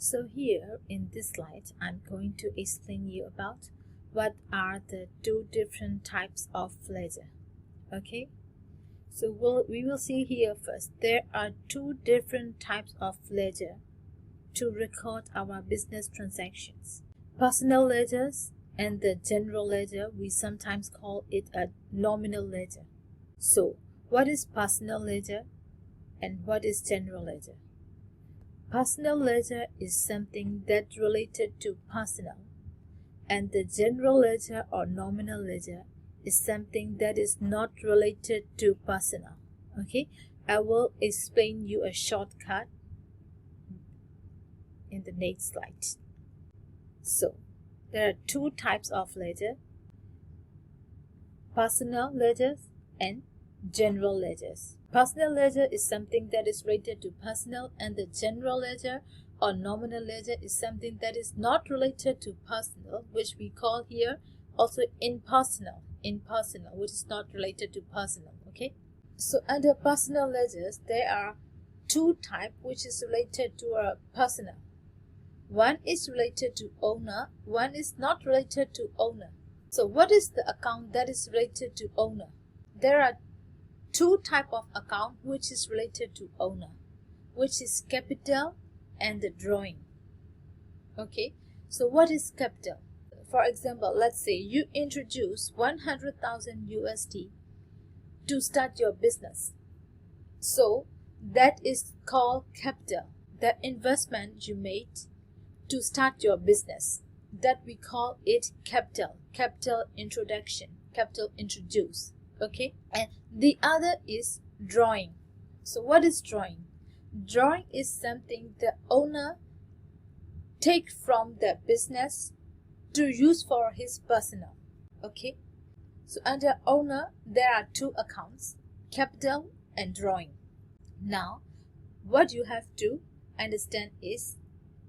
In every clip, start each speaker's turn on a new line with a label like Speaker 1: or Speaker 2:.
Speaker 1: So here in this slide, I'm going to explain you about what are the two different types of ledger. Okay, so we will see here first. There are two different types of ledger to record our business transactions. Personal ledgers and the general ledger, we sometimes call it a nominal ledger. So what is personal ledger and what is general ledger? Personal ledger is something that related to personal, and the general ledger or nominal ledger is something that is not related to personal. Okay, I will explain you a shortcut in the next slide. So there are two types of ledger: personal ledgers and general ledgers. Personal ledger is something that is related to personal, and the general ledger or nominal ledger is something that is not related to personal, which we call here also impersonal, which is not related to personal. Okay, so under personal ledgers there are two types which is related to a personal. One is related to owner, one is not related to owner. So what is the account that is related to owner? There are two types of account which is related to owner, which is capital and the drawing. Okay, so what is capital? For example, let's say you introduce 100,000 USD to start your business. So that is called capital, the investment you made to start your business. That we call it capital introduction, capital introduce. Okay, and the other is drawing. So what is drawing? Drawing is something the owner take from the business to use for his personal. Okay, so under owner there are two accounts, capital and drawing. Now what you have to understand is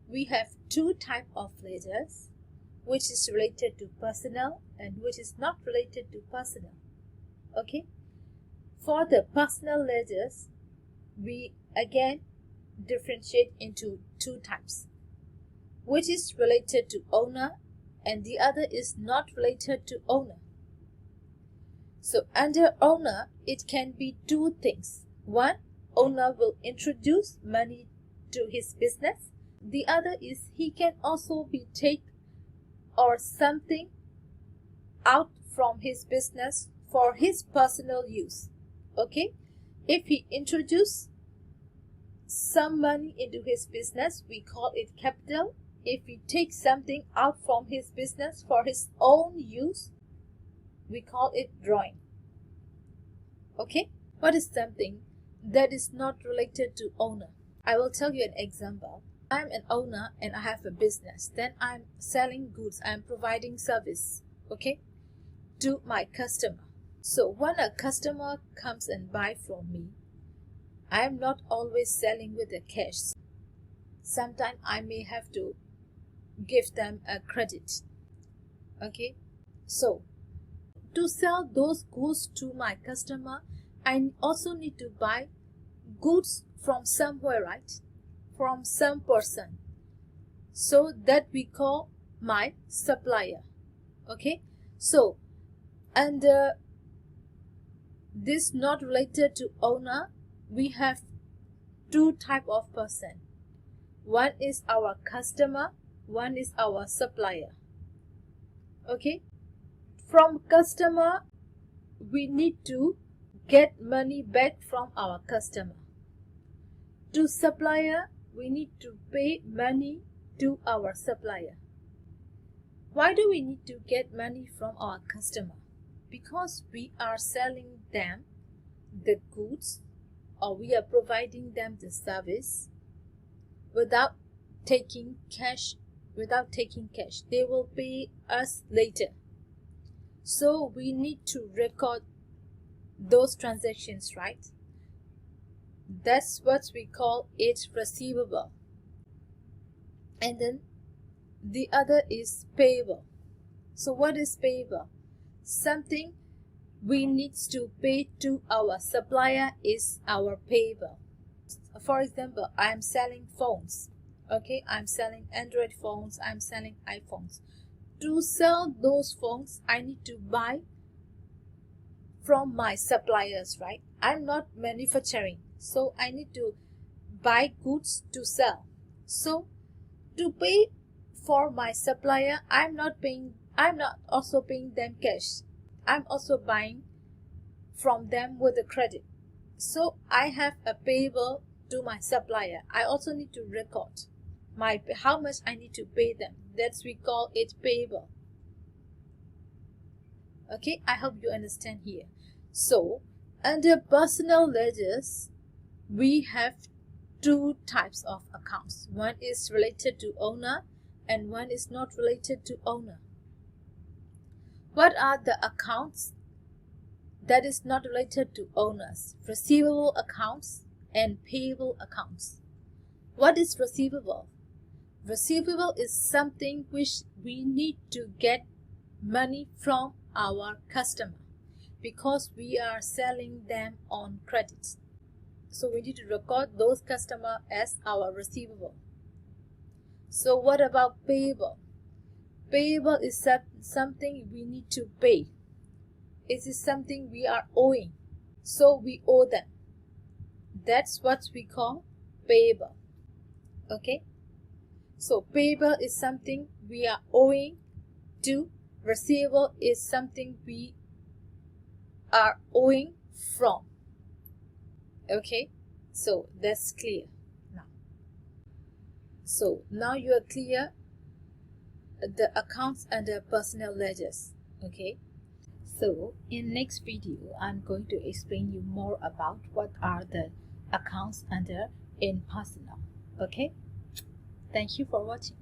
Speaker 1: we have two types of ledgers, which is related to personal and which is not related to personal. Okay, for the personal ledgers we again differentiate into two types, which is related to owner and the other is not related to owner. So under owner it can be two things. One, owner will introduce money to his business. The other is he can also be take or something out from his business for his personal use. Okay, if he introduce some money into his business, we call it capital. If he takes something out from his business for his own use, we call it drawing. Okay, what is something that is not related to owner? I will tell you an example. I'm an owner and I have a business. Then I'm selling goods, I'm providing service, okay, to my customer. So when a customer comes and buy from me, I am not always selling with the cash. Sometimes I may have to give them a credit. Okay, so to sell those goods to my customer, I also need to buy goods from somewhere, right? From some person. So that we call my supplier. Okay, so under this not related to owner, we have two type of person. One is our customer, one is our supplier. Okay, from customer we need to get money back from our customer. To supplier we need to pay money to our supplier. Why do we need to get money from our customer? Because we are selling them the goods or we are providing them the service without taking cash. They will pay us later. So we need to record those transactions, right? That's what we call it receivable. And then the other is payable. So what is payable? Something we need to pay to our supplier is our payable. For example, I am selling phones. Okay, I'm selling Android phones, I'm selling iPhones. To sell those phones, I need to buy from my suppliers, right? I'm not manufacturing, so I need to buy goods to sell. So to pay for my supplier, I'm not also paying them cash. I'm also buying from them with a credit. So I have a payable to my supplier. I also need to record how much I need to pay them. That's we call it payable. Okay, I hope you understand here. So under personal ledgers, we have two types of accounts. One is related to owner and one is not related to owner. What are the accounts that is not related to owners? Receivable accounts and payable accounts. What is receivable? Receivable is something which we need to get money from our customer because we are selling them on credit. So we need to record those customers as our receivable. So what about payable? Payable is something we need to pay. It is something we are owing. So we owe them. That's what we call payable. Okay? So payable is something we are owing to. Receivable is something we are owing from. Okay? So that's clear now. So now you are clear the accounts under personal ledgers. Okay? So in next video, I'm going to explain you more about what are the accounts under in personal. Okay? Thank you for watching.